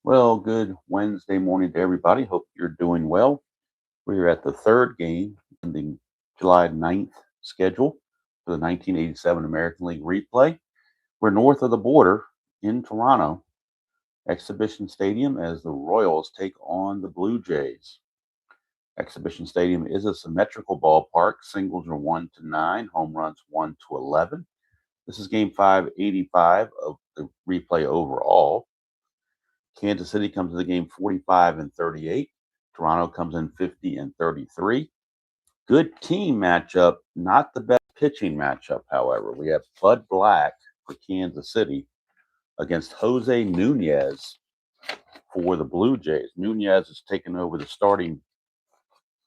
Well, good Wednesday morning to everybody. Hope you're doing well. We're at the third game in the July 9th schedule for the 1987 American League replay. We're north of the border in Toronto, Exhibition Stadium, as the Royals take on the Blue Jays. Exhibition Stadium is a symmetrical ballpark. Singles are 1 to 9, home runs 1 to 11. This is game 585 of the replay overall. Kansas City comes to the game 45 and 38. Toronto comes in 50 and 33. Good team matchup, not the best pitching matchup, however. We have Bud Black for Kansas City against Jose Nunez for the Blue Jays. Nunez is taking over the starting,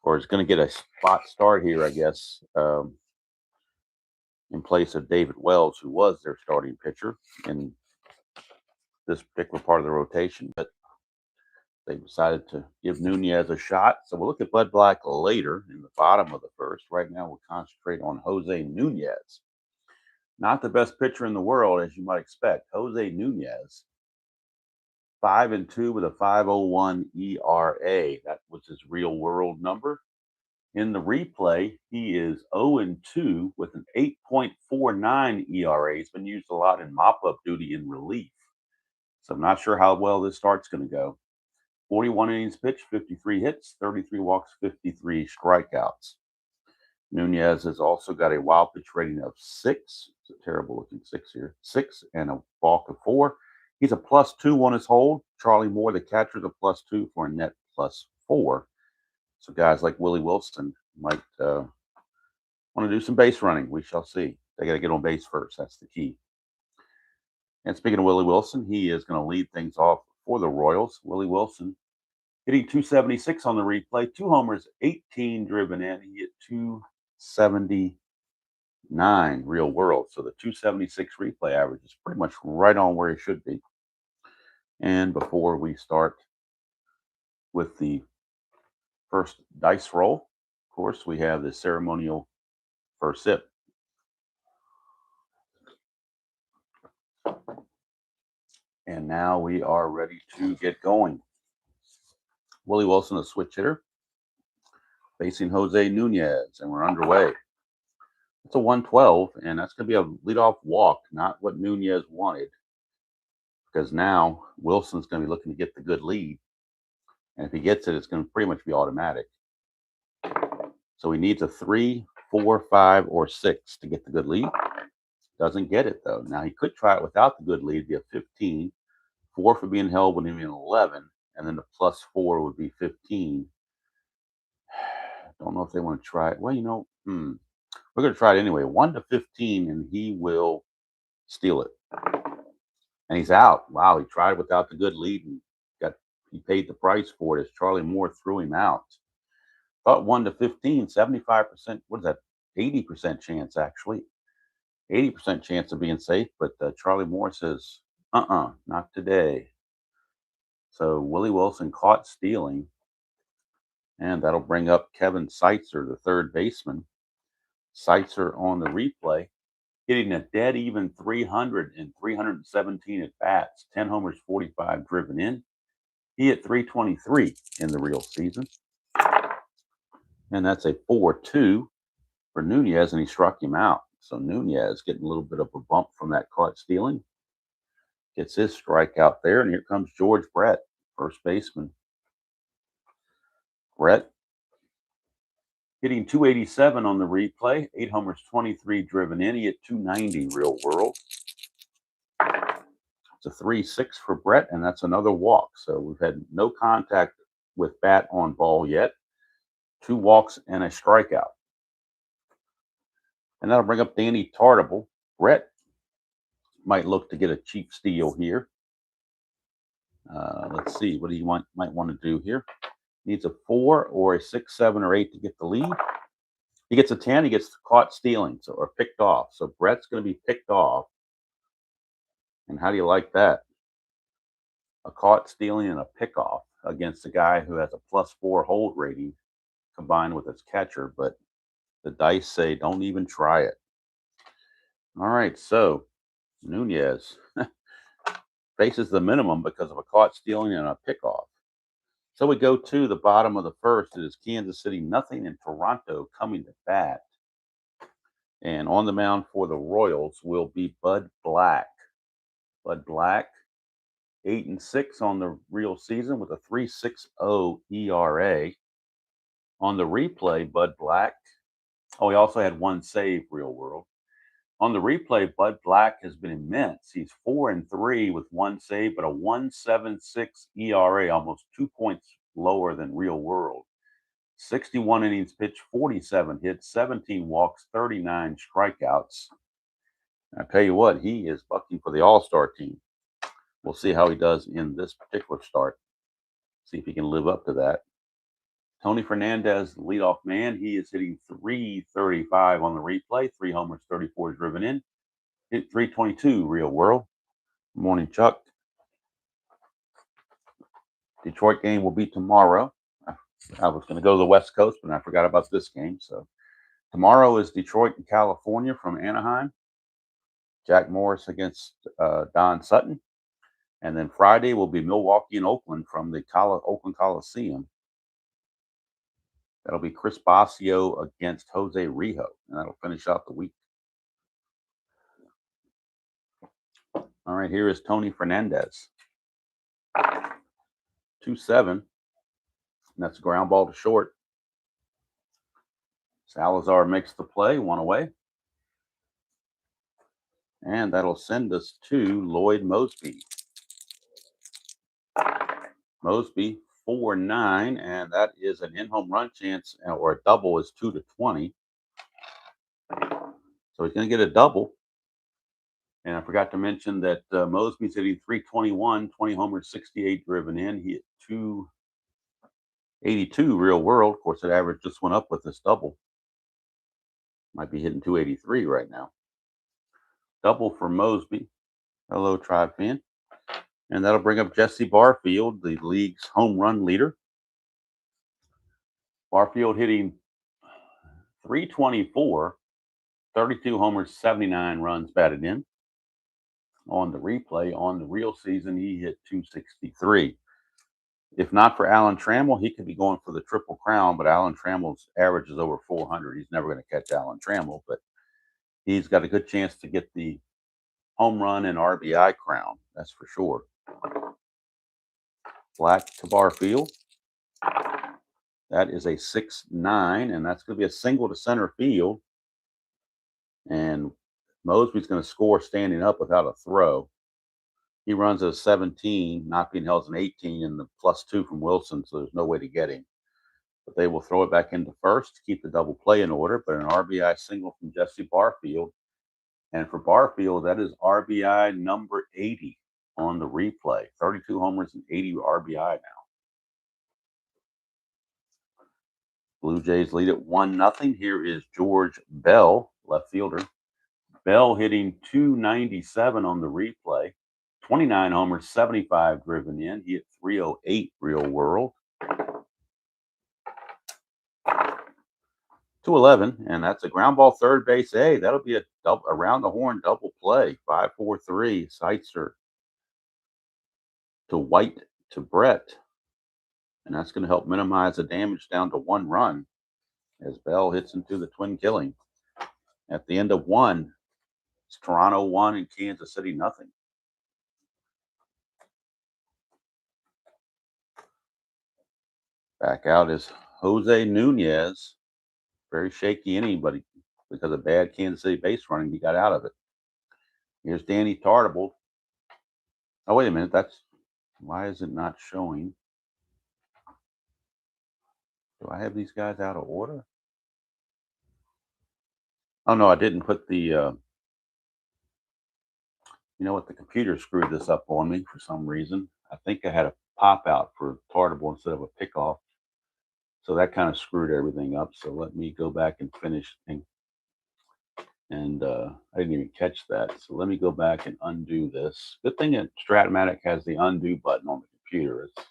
or is going to get a spot start here, I guess, in place of David Wells, who was their starting pitcher in this particular part of the rotation. But they decided to give Nunez a shot. So we'll look at Bud Black later in the bottom of the first. Right now, we'll concentrate on Jose Nunez. Not the best pitcher in the world, as you might expect. Jose Nunez, 5-2 with a 5.01 ERA. That was his real world number. In the replay, he is 0-2 with an 8.49 ERA. He's been used a lot in mop-up duty in relief. So I'm not sure how well this start's going to go. 41 innings pitched, 53 hits, 33 walks, 53 strikeouts. Nunez has also got a wild pitch rating of 6. It's a terrible looking 6 here. 6 and a balk of 4. He's a +2 on his hold. Charlie Moore, the catcher, is a +2 for a net +4. So guys like Willie Wilson might want to do some base running. We shall see. They got to get on base first. That's the key. And speaking of Willie Wilson, he is going to lead things off for the Royals. Willie Wilson hitting 276 on the replay, 2 homers, 18 driven in. He hit 279 real world. So the 276 replay average is pretty much right on where it should be. And before we start with the first dice roll, of course, we have the ceremonial first sip. And now we are ready to get going. Willie Wilson, a switch hitter, facing Jose Nunez, and we're underway. It's a 112, and that's going to be a leadoff walk, not what Nunez wanted, because now Wilson's going to be looking to get the good lead, and if he gets it, it's going to pretty much be automatic. So he needs a 3, 4, 5, or 6 to get the good lead. Doesn't get it, though. Now, he could try it without the good lead, be a 15. 4 for being held would be an 11, and then the +4 would be 15. Don't know if they want to try it. Well, we're going to try it anyway. 1 to 15, and he will steal it. And he's out. Wow, he tried without the good lead, and he paid the price for it as Charlie Moore threw him out. Thought 1 to 15, 75%. What is that? 80% chance, actually. 80% chance of being safe, but Charlie Moore says, not today. So Willie Wilson caught stealing, and that'll bring up Kevin Seitzer, the third baseman. Seitzer on the replay, hitting a dead even 300 in 317 at bats, 10 homers, 45 driven in. He hit 323 in the real season. And that's a 4-2 for Nunez, and he struck him out. So Nunez getting a little bit of a bump from that caught stealing. Gets his strikeout there, and here comes George Brett, first baseman. Brett hitting 287 on the replay, 8 homers, 23 driven in. He hit 290 real world. It's a 3-6 for Brett, and that's another walk. So we've had no contact with bat on ball yet. 2 walks and a strikeout. And that'll bring up Danny Tartable. Brett might look to get a cheap steal here. Let's see what he might want to do here. Needs a 4 or a 6, 7, or 8 to get the lead. He gets a 10. He gets caught stealing, or picked off. So Brett's going to be picked off. And how do you like that? A caught stealing and a pickoff against a guy who has a +4 hold rating combined with his catcher. But the dice say don't even try it. All right, so Nunez faces the minimum because of a caught stealing and a pickoff. So we go to the bottom of the first. It is Kansas City nothing and Toronto coming to bat. And on the mound for the Royals will be Bud Black. Bud Black, 8-6 on the real season with a 3.60 ERA. On the replay, Bud Black. Oh, he also had one save, real world. On the replay, Bud Black has been immense. He's 4-3 with one save, but a 1.76 ERA, almost 2 points lower than real world. 61 innings pitched, 47 hits, 17 walks, 39 strikeouts. I tell you what, he is bucking for the All-Star team. We'll see how he does in this particular start. See if he can live up to that. Tony Fernandez, the leadoff man, he is hitting .335 on the replay, 3 homers, 34 driven in. Hit .322 real world. Good morning, Chuck. Detroit game will be tomorrow. I was going to go to the West Coast, but I forgot about this game. So tomorrow is Detroit and California from Anaheim. Jack Morris against Don Sutton. And then Friday will be Milwaukee and Oakland from the Oakland Coliseum. That'll be Chris Bosio against Jose Rijo, and that'll finish out the week. All right, here is Tony Fernandez. 2-7, and that's a ground ball to short. Salazar makes the play, 1 away. And that'll send us to Lloyd Moseby. Moseby, 4-9, and that is an in-home run chance, or a double is 2-20. So he's going to get a double. And I forgot to mention that Moseby's hitting .321, 20 homers, 68 driven in. He hit .282 real world. Of course, that average just went up with this double. Might be hitting .283 right now. Double for Moseby. Hello, Tribe fan. And that'll bring up Jesse Barfield, the league's home run leader. Barfield hitting .324, 32 homers, 79 runs batted in. On the replay, on the real season, he hit .263. If not for Alan Trammell, he could be going for the Triple Crown, but Alan Trammell's average is over 400. He's never going to catch Alan Trammell, but he's got a good chance to get the home run and RBI crown. That's for sure. Black to Barfield. That is a 6-9, and that's going to be a single to center field. And Moseby's going to score standing up without a throw. He runs a 17, not being held as an 18, and the +2 from Wilson, so there's no way to get him. But they will throw it back into first to keep the double play in order, but an RBI single from Jesse Barfield. And for Barfield, that is RBI number 80 on the replay. 32 homers and 80 RBI now. Blue Jays lead at 1-0. Here is George Bell, left fielder. Bell hitting .297 on the replay. 29 homers, 75 driven in. He hit .308 real world. 2-11, and that's a ground ball third base. Hey, that'll be a double, around the horn double play. 5-4-3. Seitzer to White to Brett. And that's going to help minimize the damage down to 1 run as Bell hits into the twin killing. At the end of 1, it's Toronto 1 and Kansas City 0. Back out is Jose Nunez. Very shaky inning, but because of bad Kansas City base running, he got out of it. Here's Danny Tartabull. Oh, wait a minute. Why is it not showing? Do I have these guys out of order? Oh, no, I didn't put the, you know what, the computer screwed this up on me for some reason. I think I had a pop out for Tartabull instead of a pickoff. So that kind of screwed everything up. So let me go back and finish. And I didn't even catch that. So let me go back and undo this. Good thing that Strat-O-Matic has the undo button on the computer. It's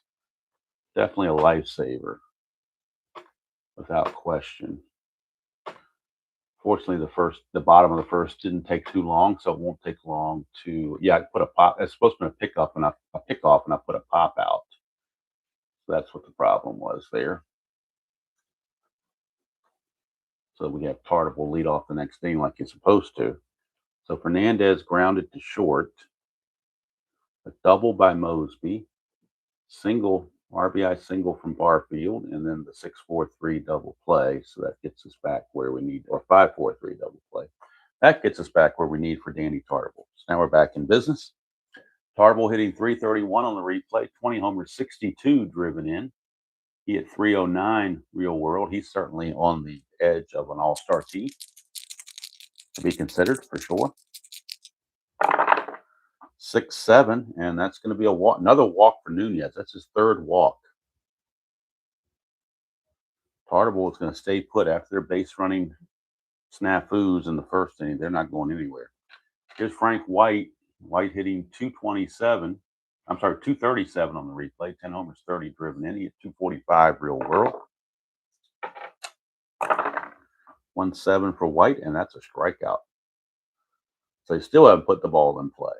definitely a lifesaver, without question. Fortunately, the bottom of the first didn't take too long, so it won't take long to. Yeah, I put a pop. It's supposed to be a pickup and a pickoff, and I put a pop out. So that's what the problem was there. So we have Tardible lead off the next inning like he's supposed to. So Fernandez grounded to short. A double by Mosby. Single RBI single from Barfield, and then the 6-4-3 double play. So that gets us back where we need, or 5-4-3 double play. That gets us back where we need for Danny Tardible. So now we're back in business. Tardible hitting 331 on the replay, 20 homers, 62 driven in. He hit 309 real world. He's certainly on the edge of an all-star team to be considered for sure. 6-7, and that's going to be a walk, another walk for Nunez. That's his third walk. Tardible is going to stay put after their base running snafus in the first inning. They're not going anywhere. Here's Frank White. White hitting 227. I'm sorry, 237 on the replay. 10 homers, 30 driven in. He hit 245 real world. 1-7 for White, and that's a strikeout. So they still haven't put the ball in play.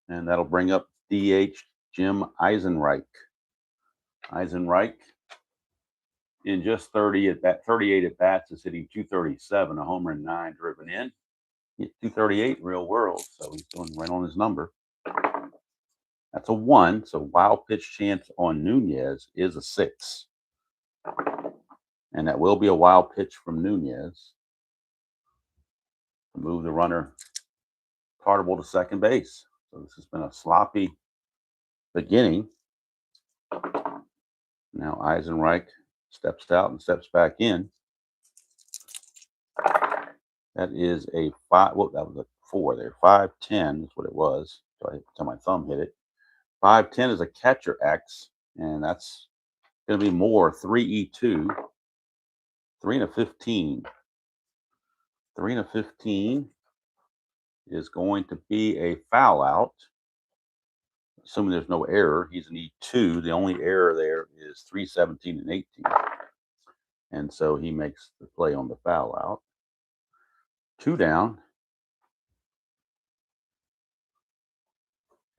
And that'll bring up DH Jim Eisenreich. Eisenreich, in just 38 at bats, is hitting 237, a homer and 9 driven in. He hit 238 real world, so he's doing right on his number. That's a 1, so wild pitch chance on Nunez is a 6. And that will be a wild pitch from Nunez to move the runner Tardible to second base. So this has been a sloppy beginning. Now Eisenreich steps out and steps back in. That is a 5. Well, that was a 4 there. 5-10 is what it was. So until my thumb hit it. 5-10 is a catcher X, and that's going to be more. 3-E-2. 3-15. 3-15 is going to be a foul out. Assuming there's no error, he's an E2. The only error there is 3-17 and 18. And so he makes the play on the foul out. 2 down.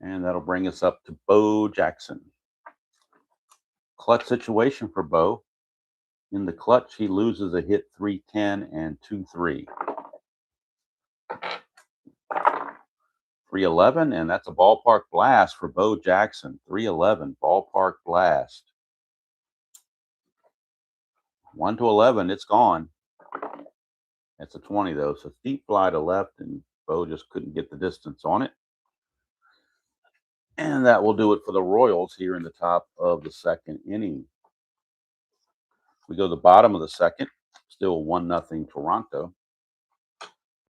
And that'll bring us up to Bo Jackson. Clutch situation for Bo. In the clutch, he loses a hit 3-10 and 2-3. 3-11, and that's a ballpark blast for Bo Jackson. 3-11, ballpark blast. 1-11, it's gone. That's a 20, though. So deep fly to left, and Bo just couldn't get the distance on it. And that will do it for the Royals here in the top of the second inning. We go to the bottom of the second. Still 1-0 Toronto.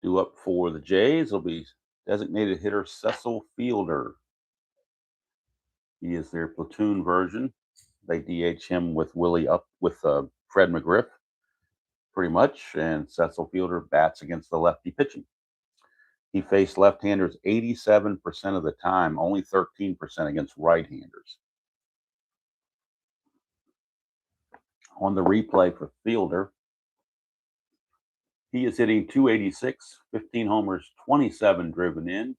Due up for the Jays will be designated hitter Cecil Fielder. He is their platoon version. They DH him with Fred McGriff, pretty much, and Cecil Fielder bats against the lefty pitching. He faced left-handers 87% of the time, only 13% against right-handers. On the replay for Fielder, he is hitting 286, 15 homers, 27 driven in.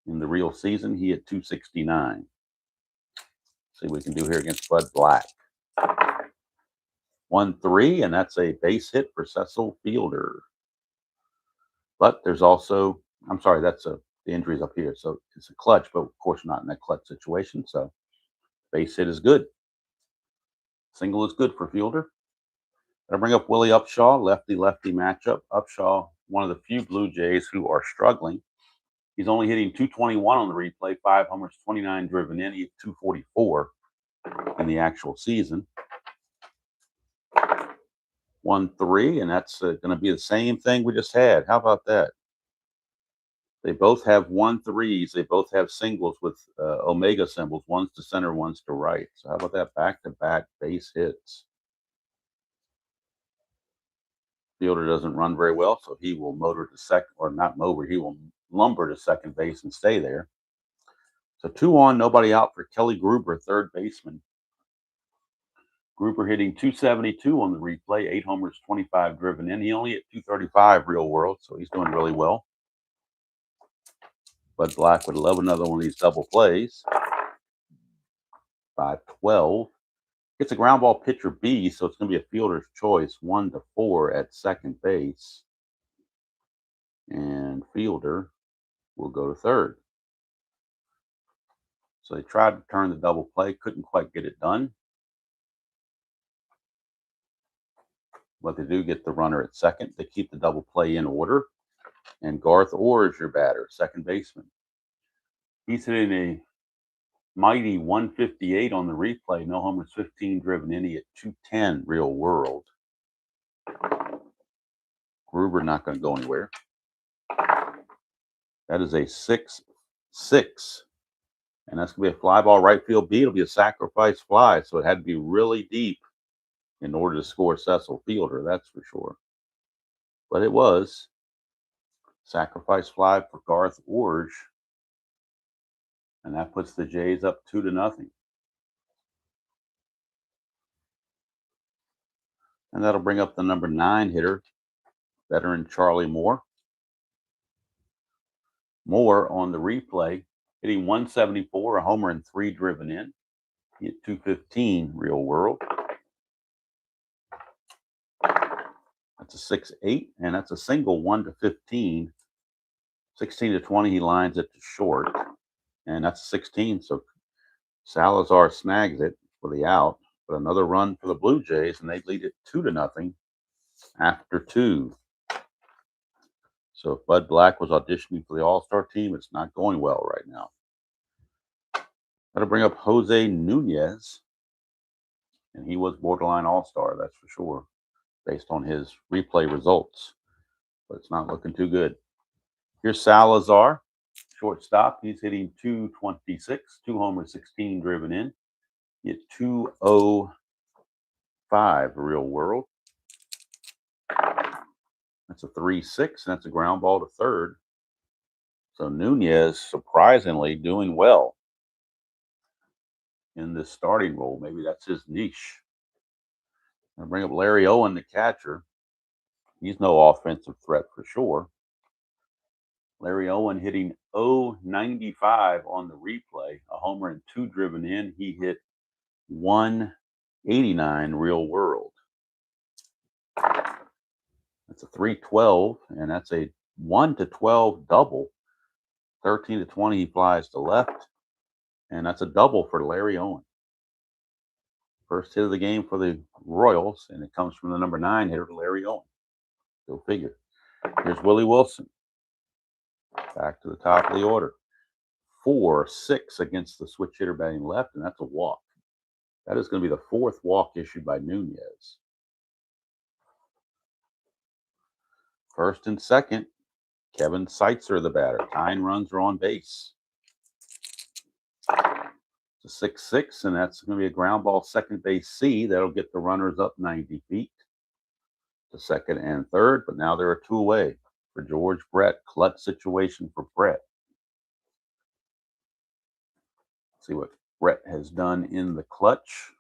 In the real season, he hit 269. See what we can do here against Bud Black. 1-3, and that's a base hit for Cecil Fielder. But there's also, I'm sorry, that's the injuries up here. So it's a clutch, but of course not in that clutch situation. So base hit is good. Single is good for Fielder. I'll bring up Willie Upshaw, lefty-lefty matchup. Upshaw, one of the few Blue Jays who are struggling. He's only hitting 221 on the replay, 5 homers, 29 driven in. He hit 244 in the actual season. 1-3, and that's going to be the same thing we just had. How about that? They both have 1-3s. They both have singles with omega symbols. One's to center, one's to right. So how about that? Back-to-back base hits. Fielder doesn't run very well, so he will motor to second, or not motor, he will lumber to second base and stay there. So 2 on, nobody out for Kelly Gruber, third baseman. Gruber hitting 272 on the replay, 8 homers, 25 driven in. He only hit 235 real world, so he's doing really well. Bud Black would love another one of these double plays. 5-12. It's a ground ball pitcher B, so it's going to be a fielder's choice, 1-4 at second base. And fielder will go to third. So they tried to turn the double play, couldn't quite get it done. But they do get the runner at second. They keep the double play in order. And Garth Orr is your batter, second baseman. He's hitting a mighty 158 on the replay. No homers, 15 driven in. He hit 210 real world. Gruber not going to go anywhere. That is a 6-6. And that's going to be a fly ball right field B. It'll be a sacrifice fly. So it had to be really deep in order to score Cecil Fielder, that's for sure. But it was. Sacrifice fly for Garth Orr. And that puts the Jays up 2-0. And that'll bring up the number 9 hitter, veteran Charlie Moore. Moore on the replay, hitting 174, a homer and 3 driven in. He hit 215 real world. That's a 6-8, and that's a single 1-15. 16-20, he lines it to short, and that's a 16. So Salazar snags it for the out, but another run for the Blue Jays, and they lead it 2-0 after 2. So if Bud Black was auditioning for the All-Star team, it's not going well right now. That'll bring up Jose Nunez, and he was borderline All-Star, that's for sure, based on his replay results. But it's not looking too good. Here's Salazar, shortstop. He's hitting 226, 2 homers, 16 driven in. He hit 205 real world. That's a 3-6, and that's a ground ball to third. So Nunez surprisingly doing well in this starting role. Maybe that's his niche. I'll bring up Larry Owen, the catcher. He's no offensive threat for sure. Larry Owen hitting 095 on the replay, a homer and 2 driven in. He hit 189 real world. That's a 312, and that's a 1-12 double. 13-20, he flies to left, and that's a double for Larry Owen. First hit of the game for the Royals, and it comes from the number 9 hitter, Larry Owen. Go figure. Here's Willie Wilson. Back to the top of the order. 4-6 against the switch hitter batting left, and that's a walk. That is going to be the 4th walk issued by Nunez. First and second, Kevin Seitzer, the batter. 9 runs are on base. It's a 6-6, and that's going to be a ground ball second base C. That'll get the runners up 90 feet to second and third, but now they're 2 away for George Brett. Clutch situation for Brett. Let's see what Brett has done in the clutch,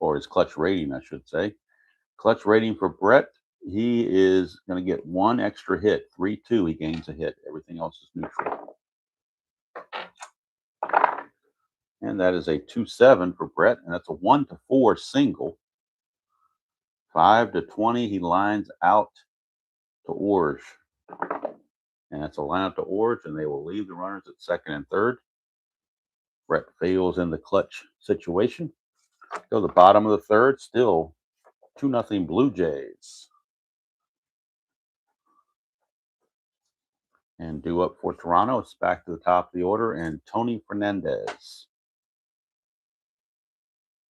or his clutch rating, I should say. Clutch rating for Brett, he is going to get 1 extra hit. 3-2, he gains a hit. Everything else is neutral. And that is a 2-7 for Brett, and that's a 1-4 single. 5-20, he lines out to Orge. And that's a line out to Orge, and they will leave the runners at second and third. Brett fails in the clutch situation. Go to the bottom of the third, still 2-0 Blue Jays. And due up for Toronto, it's back to the top of the order, and Tony Fernandez.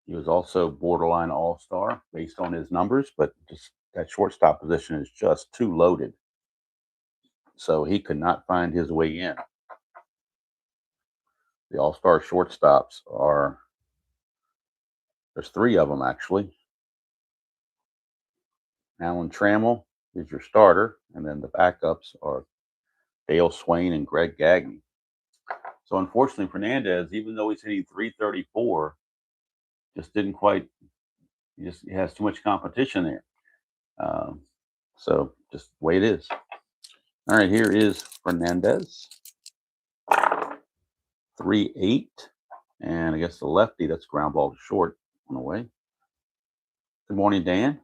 He was also borderline All-Star based on his numbers, but just that shortstop position is just too loaded. So he could not find his way in. The All-Star shortstops are, there's 3 of them actually. Alan Trammell is your starter, and then the backups are Dale Swain and Greg Gagne. So unfortunately, Fernandez, even though he's hitting 334, just didn't quite He has too much competition there. So just the way it is. All right, here is Fernandez. 3-8. And I guess the lefty, that's ground ball to short on the way. Good morning, Dan.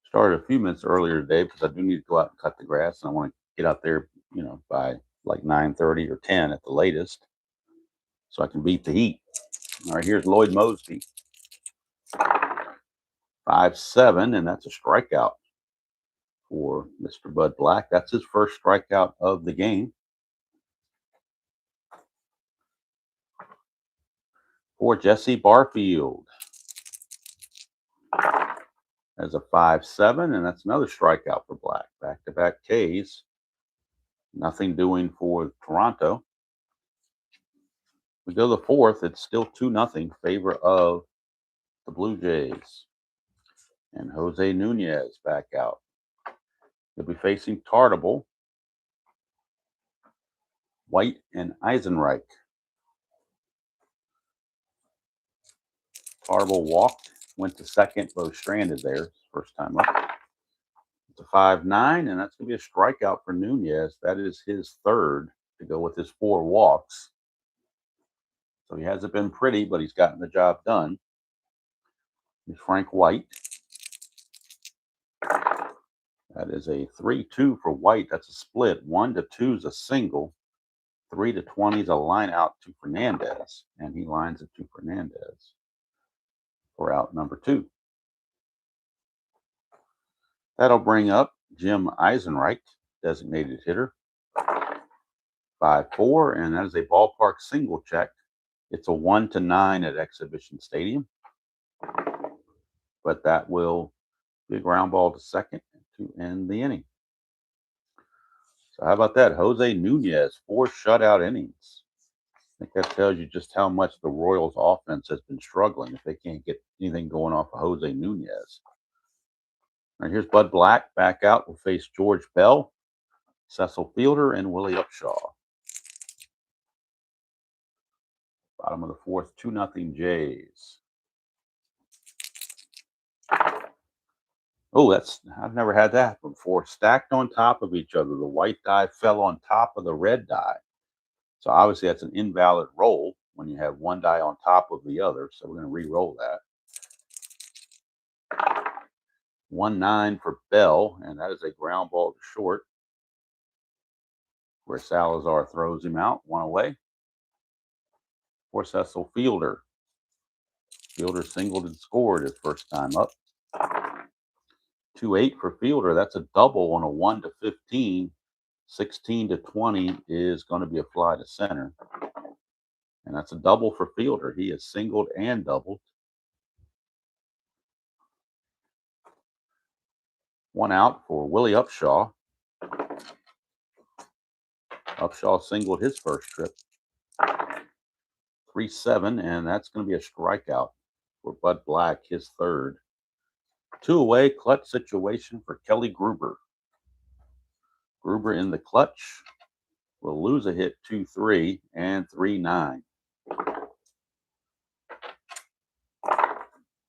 Started a few minutes earlier today because I do need to go out and cut the grass, and I want to get out there, by like 9:30 or 10 at the latest, so I can beat the heat. All right, here's Lloyd Mosby. 5-7, and that's a strikeout for Mr. Bud Black. That's his first strikeout of the game. For Jesse Barfield. As a 5-7, and that's another strikeout for Black. Back-to-back Ks. Nothing doing for Toronto. We go to the fourth. It's still 2-0 favor of the Blue Jays. And Jose Nunez back out. He'll be facing Tartable, White, and Eisenreich. Tartable walked, went to second, both stranded there. First time up. It's a 5-9, and that's going to be a strikeout for Nunez. That is his third to go with his 4 walks. So he hasn't been pretty, but he's gotten the job done. Here's Frank White. That is a 3-2 for White. That's a split. 1-2 is a single. 3-20 is a line out to Fernandez. And he lines it to Fernandez for out number 2. That'll bring up Jim Eisenreich, designated hitter. 5-4, and that is a ballpark single check. It's a 1-9 at Exhibition Stadium. But that will be a ground ball to second to end the inning. So how about that? Jose Nunez, 4 shutout innings. I think that tells you just how much the Royals offense has been struggling if they can't get anything going off of Jose Nunez. All right, here's Bud Black back out. We'll face George Bell, Cecil Fielder, and Willie Upshaw. Bottom of the fourth, 2-0 Jays. Oh, I've never had that before. Stacked on top of each other. The white die fell on top of the red die. So obviously that's an invalid roll when you have one die on top of the other. So we're going to re-roll that. 1-9 for Bell, and that is a ground ball to short, where Salazar throws him out, 1 away. For Cecil Fielder. Fielder singled and scored his first time up. 2-8 for Fielder. That's a double on a 1-15. 16-20 is going to be a fly to center. And that's a double for Fielder. He has singled and doubled. 1 out for Willie Upshaw. Upshaw singled his first trip. 3-7, and that's going to be a strikeout for Bud Black, his third. 2 away, clutch situation for Kelly Gruber. Gruber in the clutch will lose a hit 2-3 and 3-9.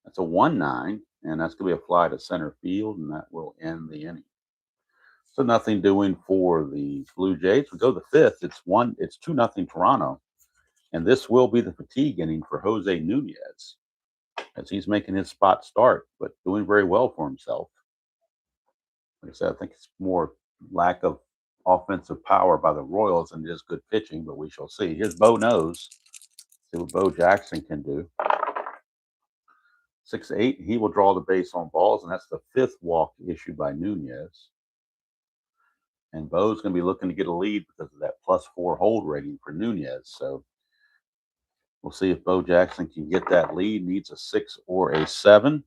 That's a 1-9, and that's going to be a fly to center field, and that will end the inning. So nothing doing for the Blue Jays. We go to the fifth. It's 2-0 Toronto, and this will be the fatigue inning for Jose Nunez, as he's making his spot start, but doing very well for himself. Like I said, I think it's more lack of offensive power by the Royals than it is good pitching, but we shall see. Here's Bo Nose. See what Bo Jackson can do. 6-8, he will draw the base on balls, and that's the 5th walk issued by Nunez. And Bo's going to be looking to get a lead because of that +4 hold rating for Nunez. So we'll see if Bo Jackson can get that lead. Needs a 6 or a 7.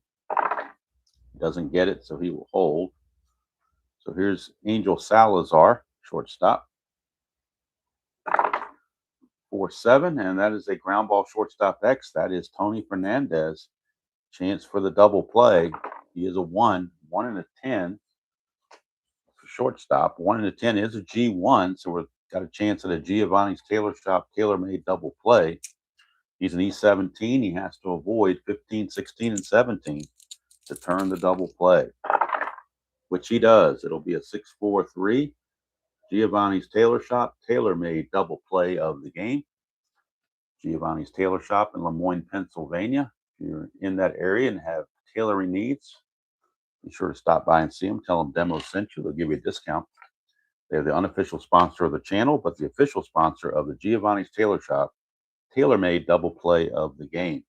Doesn't get it, so he will hold. So here's Angel Salazar, shortstop. 4-7, and that is a ground ball shortstop X. That is Tony Fernandez. Chance for the double play. He is a 1 and a 10 for shortstop. 1 and a 10 is a G1, so we're got a chance at a Giovanni's Tailor Shop tailor-made double play. He's an E17. He has to avoid 15, 16, and 17 to turn the double play, which he does. It'll be a 6-4-3. Giovanni's Tailor Shop tailor-made double play of the game. Giovanni's Tailor Shop in Lemoyne, Pennsylvania. If you're in that area and have tailoring needs, be sure to stop by and see them. Tell them Demo sent you. They'll give you a discount. They're the unofficial sponsor of the channel, but the official sponsor of the Giovanni's Tailor Shop tailor-made double play of the game.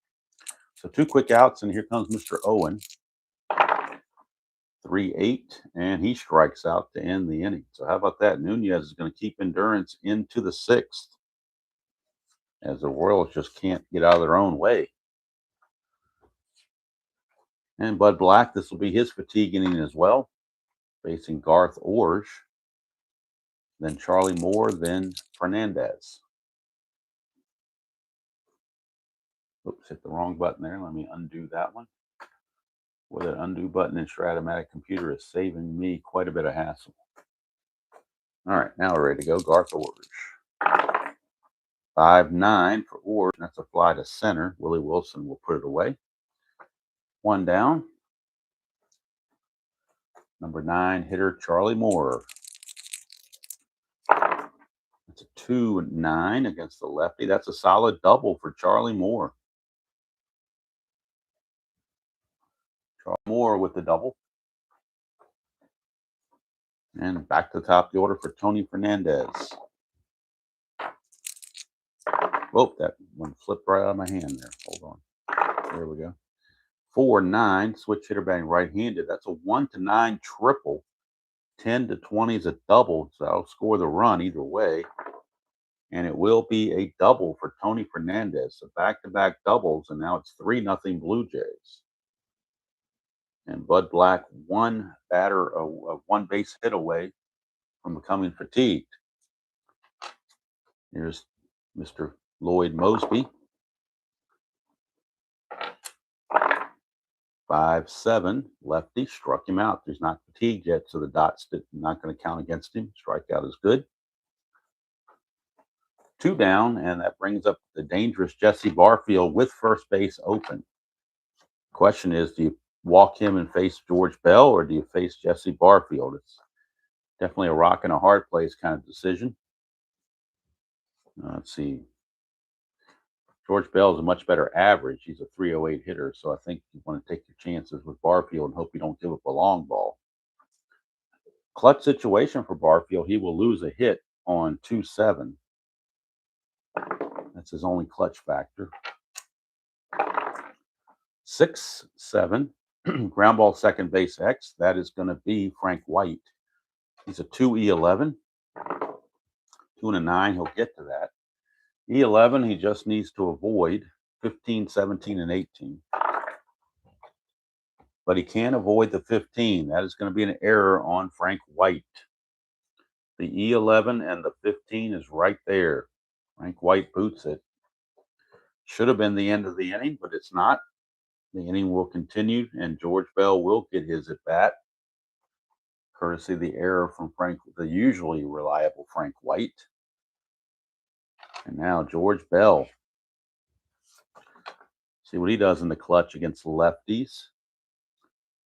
So 2 quick outs, and here comes Mr. Owen. 3-8, and he strikes out to end the inning. So how about that? Nunez is going to keep Endurance into the 6th, as the Royals just can't get out of their own way. And Bud Black, this will be his fatigue inning as well, facing Garth Orge, then Charlie Moore, then Fernandez. Oops, hit the wrong button there. Let me undo that one. With an undo button in Strat-O-Matic computer is saving me quite a bit of hassle. All right, now we're ready to go. Garth Orge. 5-9 for Orge. That's a fly to center. Willie Wilson will put it away. 1 down. Number 9 hitter Charlie Moore. That's a 2-9 against the lefty. That's a solid double for Charlie Moore. Charlie Moore with the double. And back to the top of the order for Tony Fernandez. Whoa, that one flipped right out of my hand there. Hold on. There we go. 4-9, switch hitter batting right-handed. That's a 1-9 triple. 10-20 is a double, so that'll score the run either way. And it will be a double for Tony Fernandez. So back-to-back doubles, and now it's 3-0 Blue Jays. And Bud Black, one base hit away from becoming fatigued. Here's Mr. Lloyd Mosby. 5-7, lefty, struck him out. He's not fatigued yet, so the dot's not going to count against him. Strikeout is good. 2 down, and that brings up the dangerous Jesse Barfield with first base open. Question is, do you walk him and face George Bell, or do you face Jesse Barfield? It's definitely a rock and a hard place kind of decision. Let's see. George Bell is a much better average. He's a 308 hitter, so I think you want to take your chances with Barfield and hope you don't give up a long ball. Clutch situation for Barfield. He will lose a hit on 2-7. That's his only clutch factor. 6-7, ground ball second base X. That is going to be Frank White. He's a 2E11. 2-9, he'll get to that. E11, he just needs to avoid 15, 17, and 18. But he can't avoid the 15. That is going to be an error on Frank White. The E11 and the 15 is right there. Frank White boots it. Should have been the end of the inning, but it's not. The inning will continue, and George Bell will get his at bat, courtesy of the error from the usually reliable Frank White. And now George Bell. See what he does in the clutch against lefties.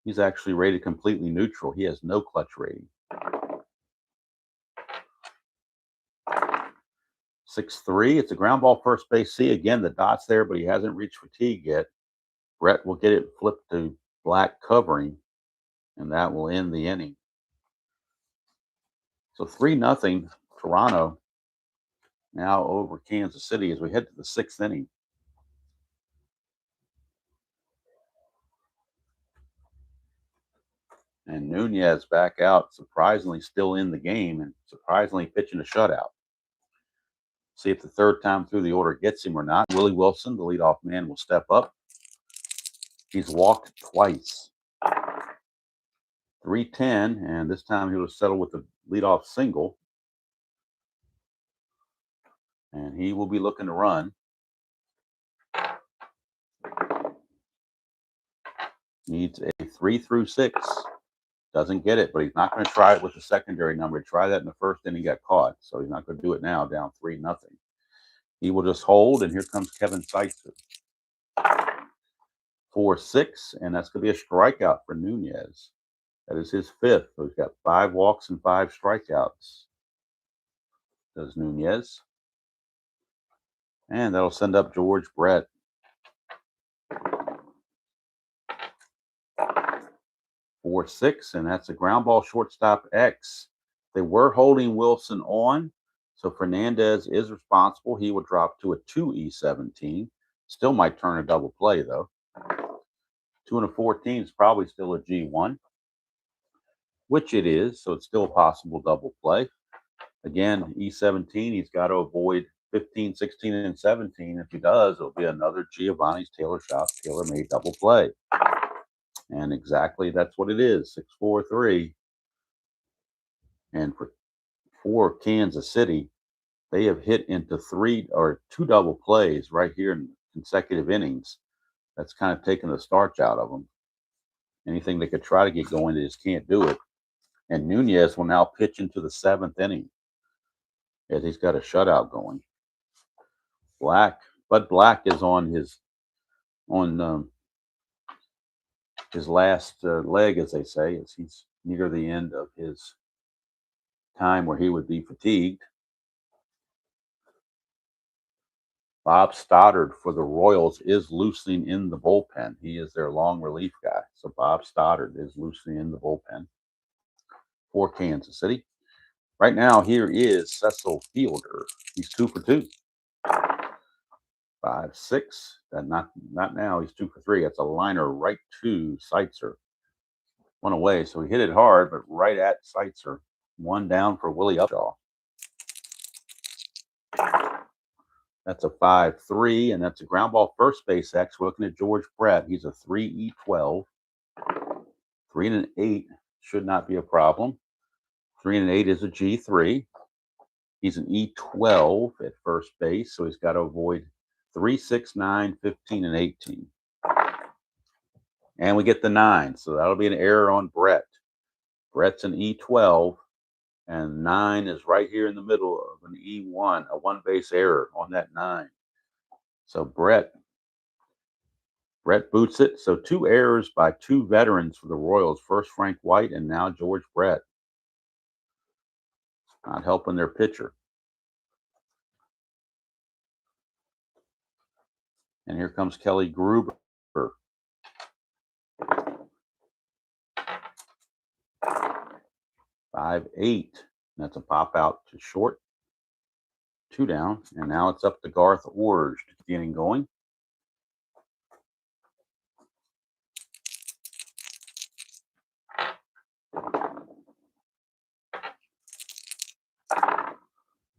He's actually rated completely neutral. He has no clutch rating. 6-3. It's a ground ball first base C. Again, the dot's there, but he hasn't reached fatigue yet. Brett will get it flipped to Black covering, and that will end the inning. So 3-0 Toronto now over Kansas City as we head to the 6th inning. And Nunez back out, surprisingly still in the game and surprisingly pitching a shutout. See if the third time through the order gets him or not. Willie Wilson, the leadoff man, will step up. He's walked twice. 3-10, and this time he will settle with the leadoff single. And he will be looking to run. Needs a 3 through 6 Doesn't get it, but he's not going to try it with the secondary number. He tried that in the first inning, got caught, so he's not going to do it now, down 3-0. He will just hold, and here comes Kevin Seitzer. 4-6, and that's going to be a strikeout for Nunez. That is his 5th. So he's got 5 walks and 5 strikeouts. Does Nunez. And that'll send up George Brett. 4-6, and that's a ground ball shortstop X. They were holding Wilson on, so Fernandez is responsible. He will drop to a 2E17. Still might turn a double play, though. 2 and a 14 is probably still a G1, which it is, so it's still a possible double play. Again, E17, he's got to avoid 15, 16, and 17. If he does, it'll be another Giovanni's Taylor Shop tailor-made double play. And exactly that's what it is, 6-4-3. And for Kansas City, they have hit into 2 double plays right here in consecutive innings. That's kind of taken the starch out of them. Anything they could try to get going, they just can't do it. And Nunez will now pitch into the 7th inning as he's got a shutout going. Bud Black is on his last leg, as they say, as he's near the end of his time where he would be fatigued. Bob Stoddard for the Royals is loosening in the bullpen. He is their long relief guy. So Bob Stoddard is loosening in the bullpen for Kansas City. Right now, here is Cecil Fielder. He's 2 for 2. 5-6. Not now. He's 2 for 3. That's a liner right to Seitzer. One away, so he hit it hard, but right at Seitzer. 1 down for Willie Upshaw. That's a 5-3, and that's a ground ball first base X. We're looking at George Brett. He's a 3E12. 3 and an 8 should not be a problem. 3 and an 8 is a G3. He's an E12 at first base, so he's got to avoid 3, 6, 9, 15, and 18. And we get the 9, so that'll be an error on Brett. Brett's an E12, and 9 is right here in the middle of an E1, a 1-base error on that 9. So Brett boots it. So 2 errors by 2 veterans for the Royals. First Frank White, and now George Brett. Not helping their pitcher. And here comes Kelly Gruber. 5-8. That's a pop out to short. 2 down. And now it's up to Garth Orge to get the inning going.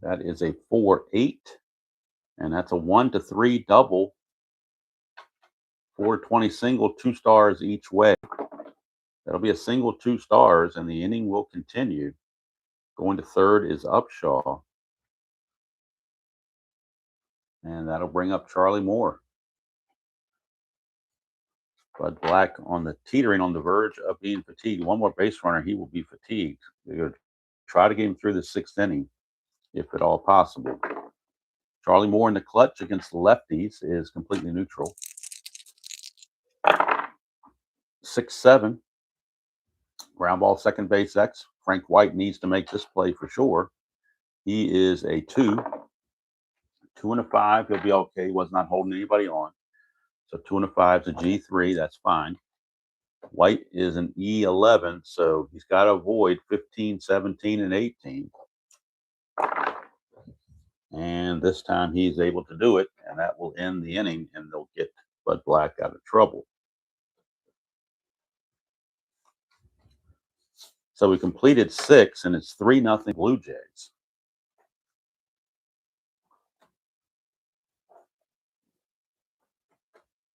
That is a 4-8. And that's a 1-3 double. 420 single, 2 stars each way. That'll be a single, 2 stars, and the inning will continue. Going to third is Upshaw. And that'll bring up Charlie Moore. Bud Black on the teetering on the verge of being fatigued. One more base runner, he will be fatigued. They're going to try to get him through the 6th inning, if at all possible. Charlie Moore in the clutch against the lefties is completely neutral. 6-7. Ground ball second base X. Frank White needs to make this play for sure. He is a 2. 2 and a 5. He'll be okay. He was not holding anybody on. So 2 and a 5 is a G3. That's fine. White is an E11. So he's got to avoid 15, 17, and 18. And this time he's able to do it. And that will end the inning. And they'll get Bud Black out of trouble. So we completed 6, and it's 3-0 Blue Jays.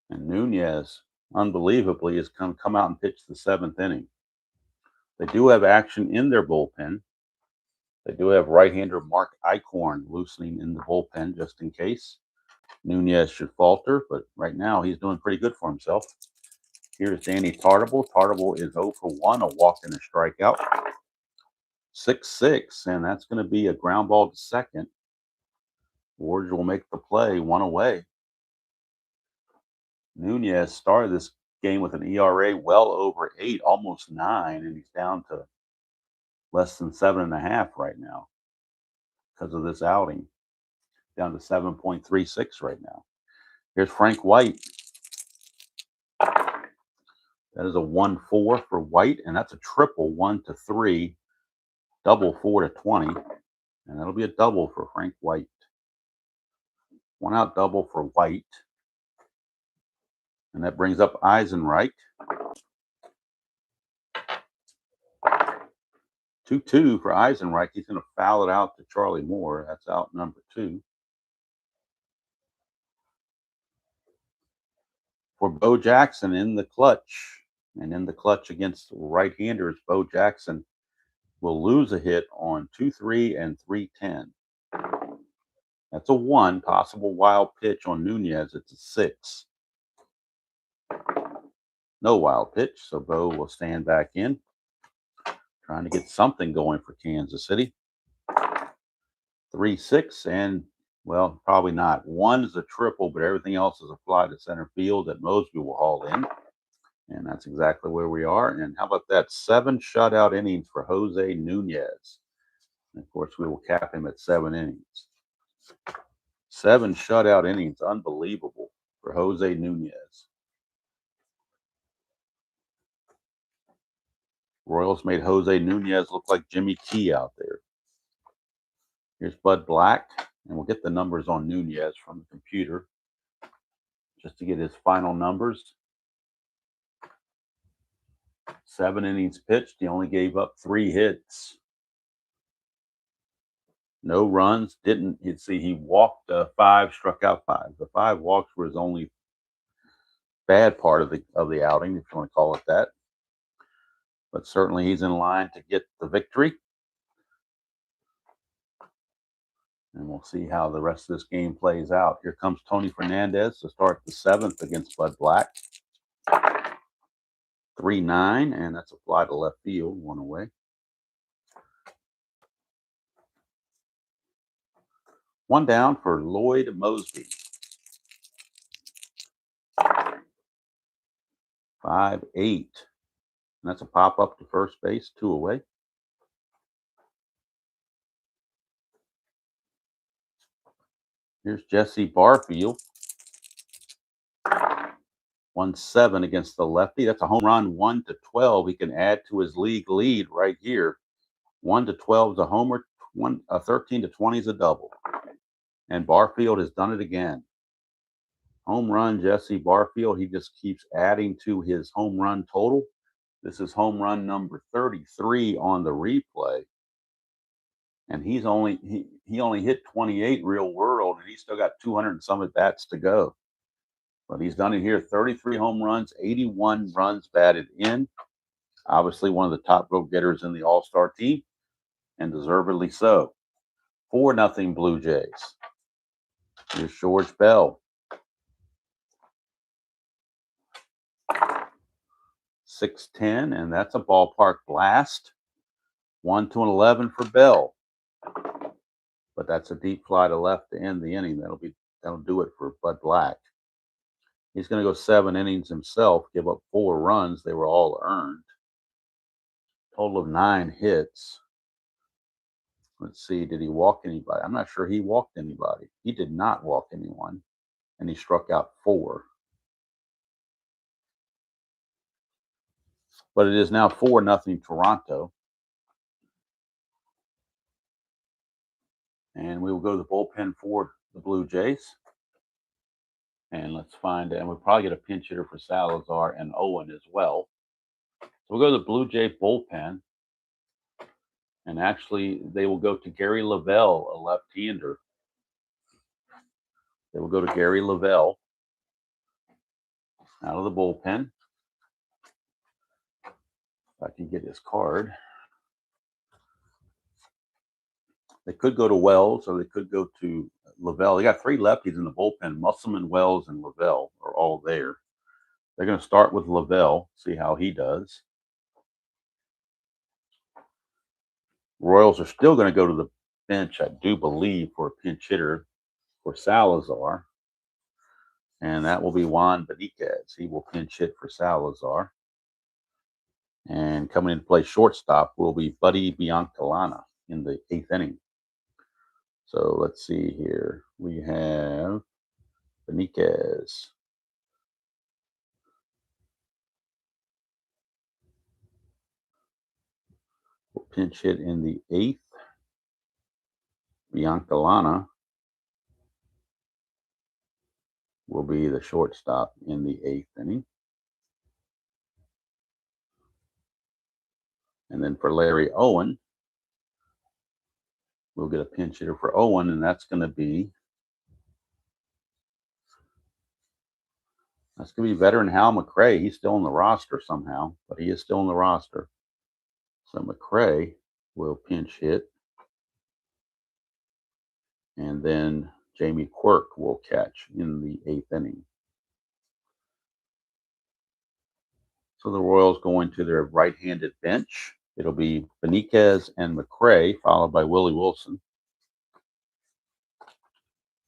And Nunez, unbelievably, has come out and pitched the 7th inning. They do have action in their bullpen. They do have right-hander Mark Eichhorn loosening in the bullpen just in case Nunez should falter, but right now he's doing pretty good for himself. Here's Danny Tartable. Tartable is 0 for 1, a walk and a strikeout. 6-6, and that's going to be a ground ball to second. Ward will make the play, 1 away. Nunez started this game with an ERA well over 8, almost 9, and he's down to less than 7.5 right now because of this outing. Down to 7.36 right now. Here's Frank White. That is a 1-4 for White, and that's a triple, 1-3, double 4-20, and that'll be a double for Frank White. 1 out double for White, and that brings up Eisenreich. 2-2 for Eisenreich. He's going to foul it out to Charlie Moore. That's out number 2. For Bo Jackson in the clutch. And in the clutch against right-handers, Bo Jackson will lose a hit on 2-3 and 3-10. That's a 1. Possible wild pitch on Nunez. It's a 6. No wild pitch, so Bo will stand back in. Trying to get something going for Kansas City. 3-6, and, well, probably not. 1 is a triple, but everything else is a fly to center field that Mosby will haul in. And that's exactly where we are. And how about that? 7 shutout innings for Jose Nunez. And of course, we will cap him at 7 innings. 7 shutout innings. Unbelievable for Jose Nunez. Royals made Jose Nunez look like Jimmy Key out there. Here's Bud Black. And we'll get the numbers on Nunez from the computer just to get his final numbers. 7 innings pitched. He only gave up 3 hits. No runs. He walked 5, struck out 5. The 5 walks were his only bad part of the outing, if you want to call it that. But certainly he's in line to get the victory. And we'll see how the rest of this game plays out. Here comes Tony Fernandez to start the 7th against Bud Black. 3-9, and that's a fly to left field, 1 away. 1 down for Lloyd Mosby. 5-8. And that's a pop up to first base, 2 away. Here's Jesse Barfield. 1-7 against the lefty. That's a home run, 1-12. He can add to his league lead right here. 1-12 is a homer, 13-20 is a double. And Barfield has done it again. Home run, Jesse Barfield. He just keeps adding to his home run total. This is home run number 33 on the replay. And he only hit 28 real world, and he's still got 200 and some at bats to go. But he's done it here. 33 home runs, 81 runs batted in. Obviously one of the top go-getters in the All-Star team, and deservedly so. 4-0 Blue Jays. Here's George Bell. 6-10, and that's a ballpark blast. 1-11 for Bell. But that's a deep fly to left to end the inning. That'll do it for Bud Black. He's going to go 7 innings himself, give up 4 runs. They were all earned. Total of 9 hits. Let's see, did he walk anybody? I'm not sure he walked anybody. He did not walk anyone, and he struck out 4. But it is now 4-0 Toronto. And we will go to the bullpen for the Blue Jays. And let's find, and we'll probably get a pinch hitter for Salazar and Owen as well. So we'll go to the Blue Jay bullpen. And actually, they will go to Gary Lavelle, a left-hander. They will go to Gary Lavelle out of the bullpen. If I can get his card. They could go to Wells, or they could go to Lavelle. They got 3 lefties in the bullpen. Musselman, Wells, and Lavelle are all there. They're going to start with Lavelle, see how he does. Royals are still going to go to the bench, I do believe, for a pinch hitter for Salazar. And that will be Juan Benitez. He will pinch hit for Salazar. And coming in to play shortstop will be Buddy Biancalana in the 8th inning. So let's see here. We have Benitez. Will pinch hit in the 8th. Biancalana will be the shortstop in the 8th inning. And then for Larry Owen, we'll get a pinch hitter for Owen, and that's going to be veteran Hal McRae. He's still on the roster somehow, but he is still on the roster. So McRae will pinch hit. And then Jamie Quirk will catch in the 8th inning. So the Royals go into their right-handed bench. It'll be Benitez and McRae, followed by Willie Wilson.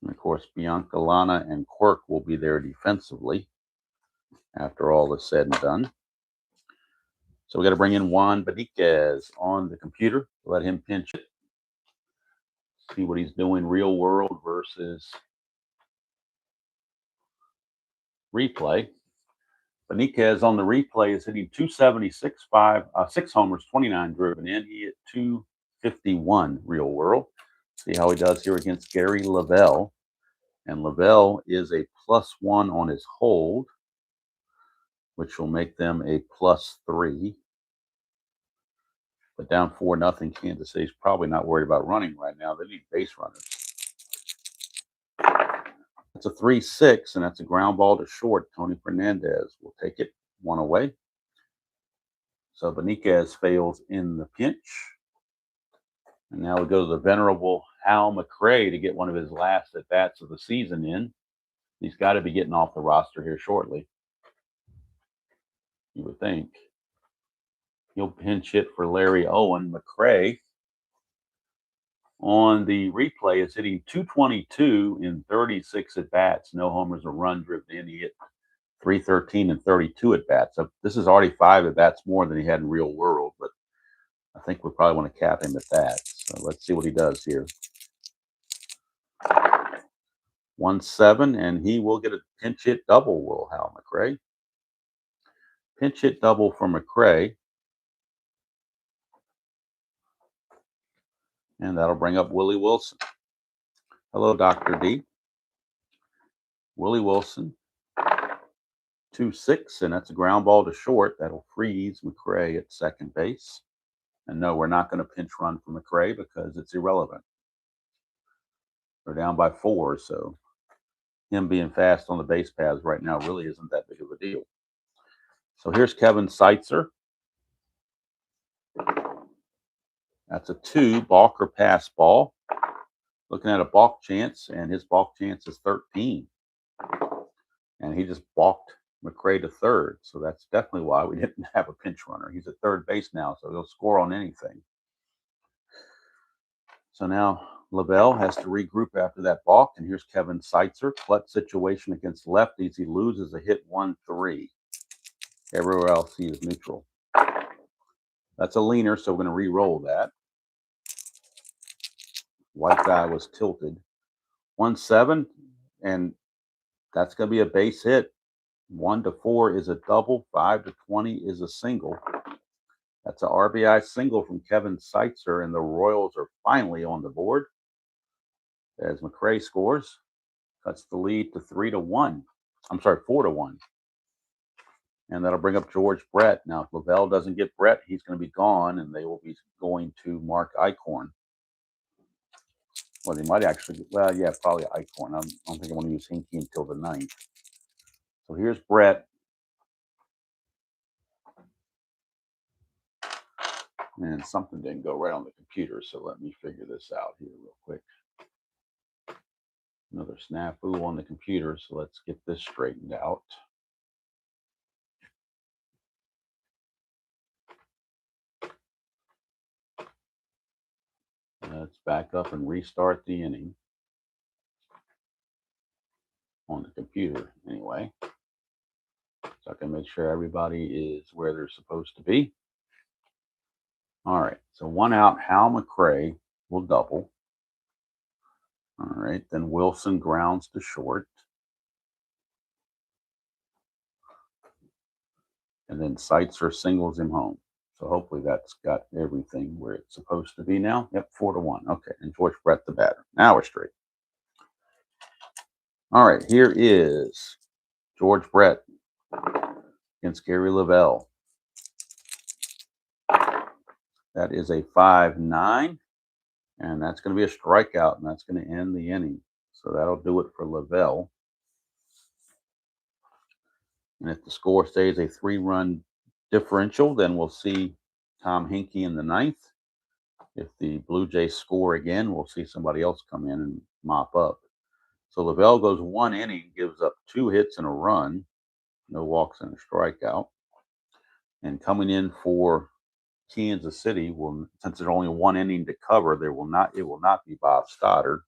And of course, Biancalana and Quirk will be there defensively after all is said and done. So we got to bring in Juan Benitez on the computer, let him pinch it, see what he's doing real world versus replay. Benitez on the replay is hitting 276, 6 homers, 29 driven in. He hit 251 real world. See how he does here against Gary Lavelle. And Lavelle is a +1 on his hold, which will make them a +3. But down 4-0, Kansas City's probably not worried about running right now. They need base runners. It's a 3-6, and that's a ground ball to short. Tony Fernandez will take it, 1 away. So Benitez fails in the pinch. And now we go to the venerable Hal McRae to get one of his last at-bats of the season in. He's got to be getting off the roster here shortly, you would think. He'll pinch hit for Larry Owen. McRae on the replay is hitting 222 in 36 at-bats. No homers or run driven in. He hit 313 and 32 at-bats. So this is already 5 at-bats more than he had in real world, but I think we probably want to cap him at that. So let's see what he does here. 1-7, and he will get a pinch hit double, will Hal McRae. Pinch hit double for McRae. And that'll bring up Willie Wilson. Hello, Dr. D. Willie Wilson, 2-6, and that's a ground ball to short. That'll freeze McRae at second base. And no, we're not going to pinch run for McRae because it's irrelevant. They're down by 4, so him being fast on the base paths right now really isn't that big of a deal. So here's Kevin Seitzer. That's a 2, balk or pass ball. Looking at a balk chance, and his balk chance is 13. And he just balked McRae to third. So that's definitely why we didn't have a pinch runner. He's at third base now, so he'll score on anything. So now Lavelle has to regroup after that balk. And here's Kevin Seitzer. Clutch situation against lefties. He loses a hit 1-3. Everywhere else he is neutral. That's a leaner, so we're going to re-roll that. White guy was tilted. 1-7, and that's going to be a base hit. 1-4 is a double. 5-20 is a single. That's an RBI single from Kevin Seitzer, and the Royals are finally on the board as McRae scores. Cuts the lead to 3-1. I'm sorry, 4-1. And that'll bring up George Brett. Now, if Lavelle doesn't get Brett, he's going to be gone, and they will be going to Mark Eichhorn. Well, they might actually, well, yeah, probably Eichhorn. I don't think I want to use Hinkie until the 9th. So here's Brett. And something didn't go right on the computer, so let me figure this out here real quick. Another snafu on the computer, so let's get this straightened out. back up and restart the inning on the computer anyway. So I can make sure everybody is where they're supposed to be. All right, so 1 out, Hal McRae will double. All right, then Wilson grounds to short. And then Seitzer singles him home. So hopefully that's got everything where it's supposed to be now. Yep, 4-1. Okay, and George Brett the batter. Now we're straight. All right, here is George Brett against Gary Lavelle. That is a 5-9, and that's going to be a strikeout, and that's going to end the inning. So that'll do it for Lavelle. And if the score stays a 3-run differential, then we'll see Tom Hinkie in the 9th. If the Blue Jays score again, we'll see somebody else come in and mop up. So Lavelle goes 1 inning, gives up 2 hits and a run, no walks and a strikeout. And coming in for Kansas City, since there's only 1 inning to cover, it will not be Bob Stoddard.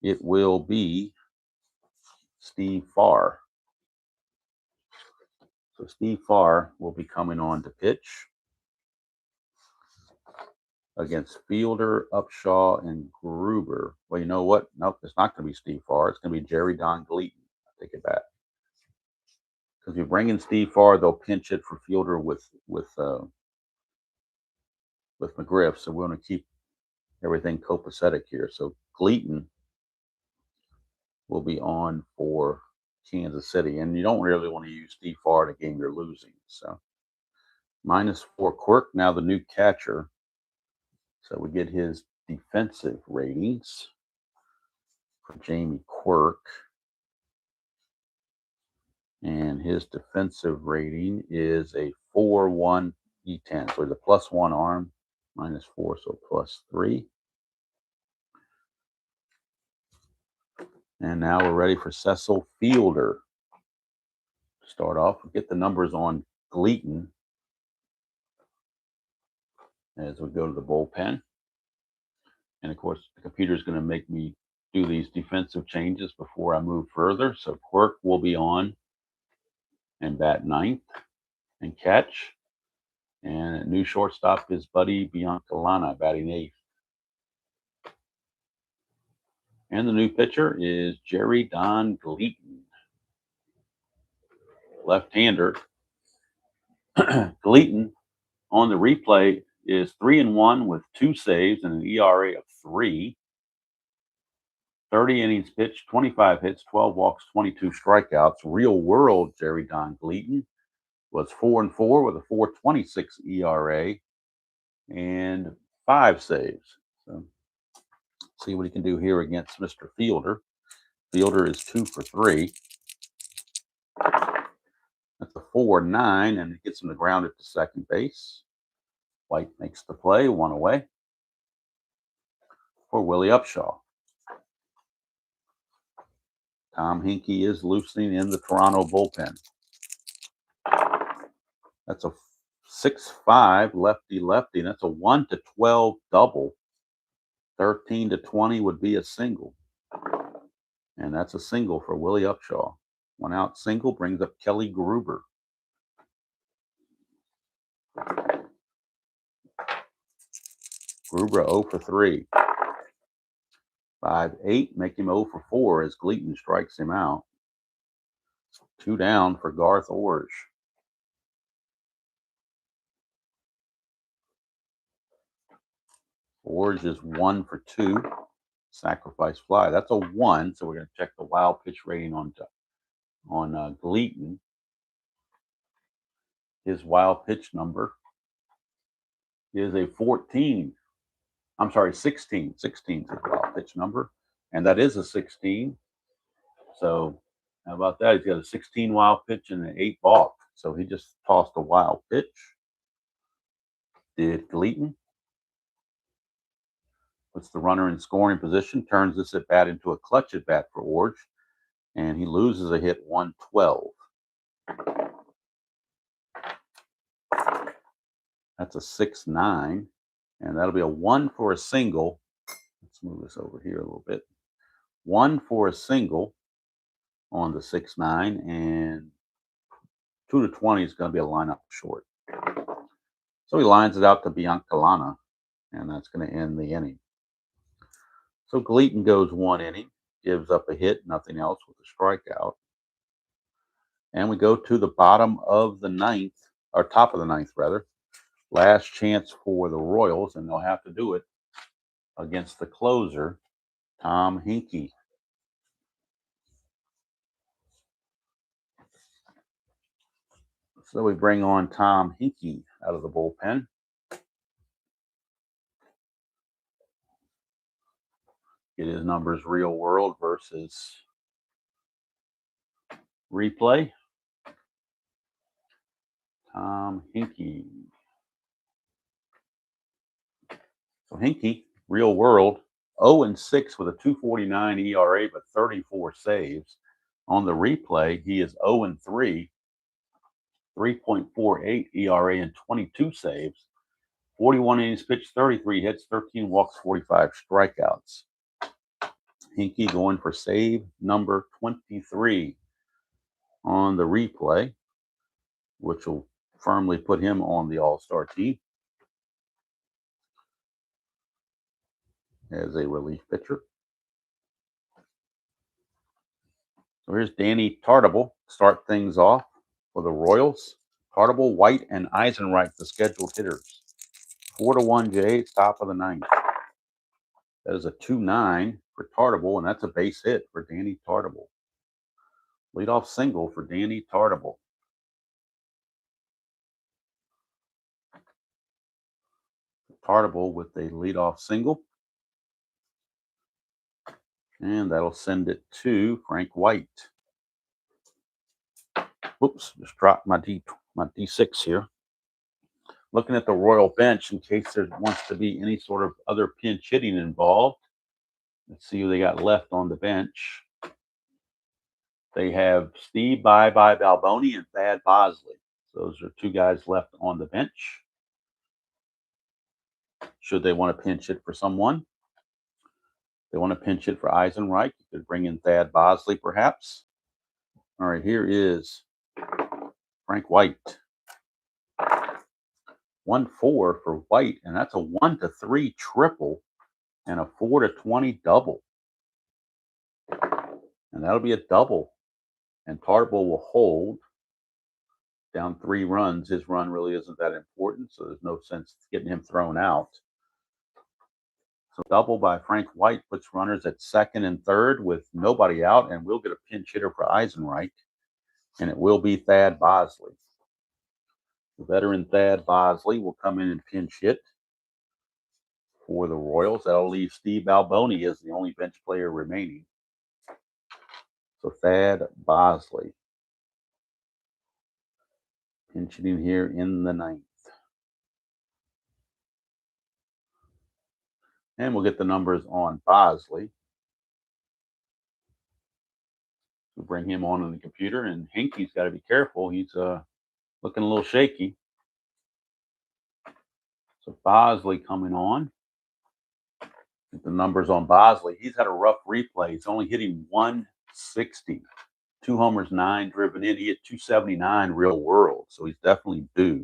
It will be Steve Farr. So Steve Farr will be coming on to pitch against Fielder, Upshaw, and Gruber. Well, you know what? Nope, it's not going to be Steve Farr. It's going to be Jerry Don Gleaton. I take it back. Because if you bring in Steve Farr, they'll pinch it for Fielder with McGriff. So we're going to keep everything copacetic here. So Gleaton will be on for Kansas City. And you don't really want to use Steve Farr in a game you're losing. So -4 Quirk, now the new catcher. So we get his defensive ratings for Jamie Quirk. And his defensive rating is a 4-1 E10. So he's a +1 arm, -4, so +3. And now we're ready for Cecil Fielder. To start off, we'll get the numbers on Gleaton as we go to the bullpen. And of course, the computer is going to make me do these defensive changes before I move further. So Quirk will be on and bat 9th and catch. And new shortstop is Buddy Biancalana, batting 8th. And the new pitcher is Jerry Don Gleaton, left-hander. Gleaton on the replay is 3-1 with 2 saves and an ERA of 3. 30 innings pitched, 25 hits, 12 walks, 22 strikeouts. Real world Jerry Don Gleaton was 4-4 with a 4.26 ERA and 5 saves. So see what he can do here against Mr. Fielder. Fielder is 2 for 3. That's a 4-9, and it gets him to ground it to second base. White makes the play, 1 away for Willie Upshaw. Tom Hinkie is loosening in the Toronto bullpen. That's a 6-5 lefty-lefty, and that's a 1-12 double. 13-20 would be a single. And that's a single for Willie Upshaw. 1 out single brings up Kelly Gruber. Gruber 0 for 3. 5-8, make him 0 for 4 as Gleaton strikes him out. 2 down for Garth Orge. Orge is 1 for 2. Sacrifice fly. That's a 1, so we're going to check the wild pitch rating on Gleaton. His wild pitch number is a 14. I'm sorry, 16. 16 is his wild pitch number, and that is a 16. So how about that? He's got a 16 wild pitch and an 8 balk. So he just tossed a wild pitch. Did Gleaton. Puts the runner in scoring position, turns this at bat into a clutch at bat for Orge, and he loses a hit 112. That's a 6-9, and that'll be a 1 for a single Let's move this over here a little bit. 1 for a single on the 6-9, and 2 to 20 is going to be a lineup short. So he lines it out to Biancalana, and that's going to end the inning. So Gleaton goes 1 inning, gives up a hit, nothing else with a strikeout. And we go to the bottom of the ninth, or top of the ninth, rather. Last chance for the Royals, and they'll have to do it against the closer, Tom Hinkie. So we bring on Tom Hinkie out of the bullpen. Get his numbers real world versus replay. Tom Hinkie. So Hinkie, real world, 0-6 with a 2.49 ERA, but 34 saves. On the replay, he is 0-3, 3.48 ERA and 22 saves. 41 innings pitched, 33 hits, 13 walks, 45 strikeouts. Hinkie going for save number 23 on the replay, which will firmly put him on the All-Star team as a relief pitcher. So here's Danny Tartabull, start things off for the Royals. Tartabull, White, and Eisenreich, the scheduled hitters. 4-1 Jays, top of the ninth. That is a 2-9 for Tartabull, and that's a base hit for Danny Tartabull. Leadoff single for Danny Tartabull. Tartabull with a leadoff single. And that'll send it to Frank White. Whoops, just dropped my D6 here. Looking at the Royal bench in case there wants to be any sort of other pinch hitting involved. Let's see who they got left on the bench. They have Steve Balboni and Thad Bosley. Those are 2 guys left on the bench. Should they want to pinch hit for someone? They want to pinch hit for Eisenreich. You could bring in Thad Bosley, perhaps. All right, here is Frank White. 1-4 for White, and that's a 1-3 triple and a 4-20 double. And that'll be a double. And Tartabull will hold down 3 runs. His run really isn't that important, so there's no sense getting him thrown out. So double by Frank White puts runners at second and third with nobody out, and we'll get a pinch hitter for Eisenreich, and it will be Thad Bosley. The veteran Thad Bosley will come in and pinch hit for the Royals. That'll leave Steve Balboni as the only bench player remaining. So Thad Bosley pinch hitting here in the ninth. And we'll get the numbers on Bosley. We'll bring him on the computer, and Hinkie's got to be careful. He's looking a little shaky. So Bosley coming on. Get the numbers on Bosley. He's had a rough replay. He's only hitting 160. 2 homers, 9 driven in. He hit 279 real world, so he's definitely due.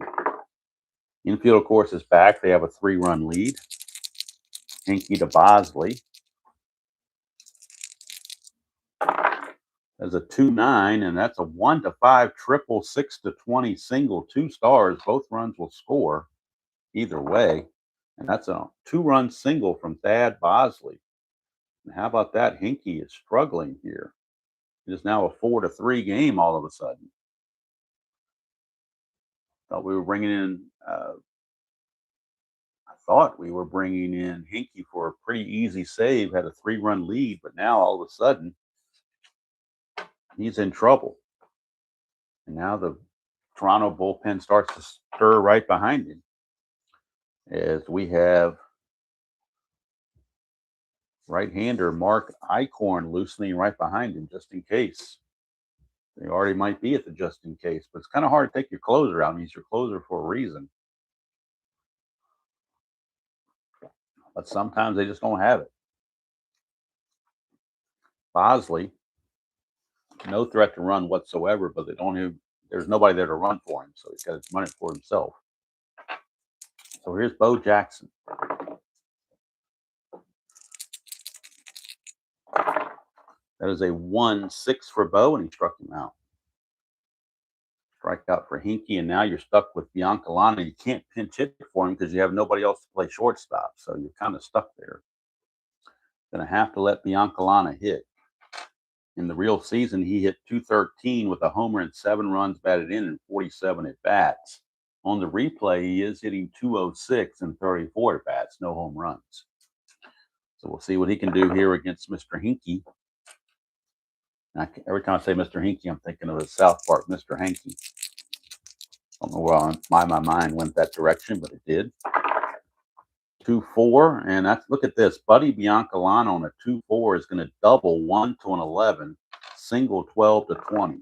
Infield, of course, is back. They have a 3-run lead. Hinkie to Bosley. There's a 2-9, and that's a 1-5 triple, 6-20 single, 2 stars. Both runs will score either way. And that's a 2-run single from Thad Bosley. And how about that? Hinkie is struggling here. It is now a 4-3 game all of a sudden. Thought we were bringing in Hinkie for a pretty easy save, had a 3-run lead, but now all of a sudden he's in trouble. And now the Toronto bullpen starts to stir right behind him as we have right-hander Mark Eichhorn loosening right behind him just in case. They already might be at the just in case, but it's kind of hard to take your closer out. I mean, he's your closer for a reason. But sometimes they just don't have it. Bosley, no threat to run whatsoever, but there's nobody there to run for him, so he's got to run it for himself. So here's Bo Jackson. That is a 1-6 for Bo, and he struck him out. Strike out for Hinkie, and now you're stuck with Biancalana. You can't pinch hit for him because you have nobody else to play shortstop, so you're kind of stuck there. Going to have to let Biancalana hit. In the real season, he hit .213 with a homer and 7 runs batted in and 47 at bats. On the replay, he is hitting .206 and 34 at bats, no home runs. So we'll see what he can do here against Mr. Hinkie. Every time I say Mr. Hinkie, I'm thinking of the South Park Mr. Hanky. I don't know why my mind went that direction, but it did. 2-4, and look at this. Buddy Biancalana on a 2-4 is going to double 1 to an 11, single 12 to 20.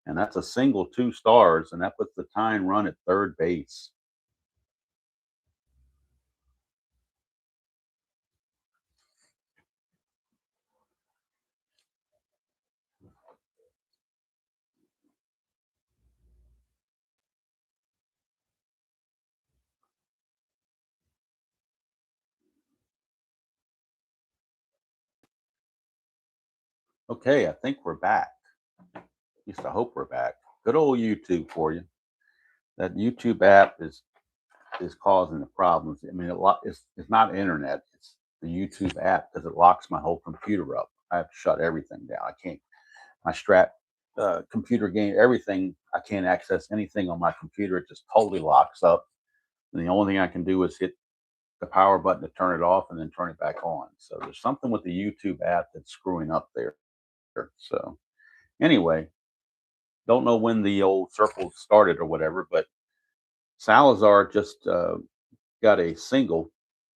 And that's a single 2 stars, and that puts the tying run at third base. Okay, I think we're back. At least I hope we're back. Good old YouTube for you. That YouTube app is causing the problems. I mean, it's not internet. It's the YouTube app because it locks my whole computer up. I have to shut everything down. I can't. My Strat computer game, everything. I can't access anything on my computer. It just totally locks up. And the only thing I can do is hit the power button to turn it off and then turn it back on. So there's something with the YouTube app that's screwing up there. So anyway, don't know when the old circle started or whatever, but Salazar just got a single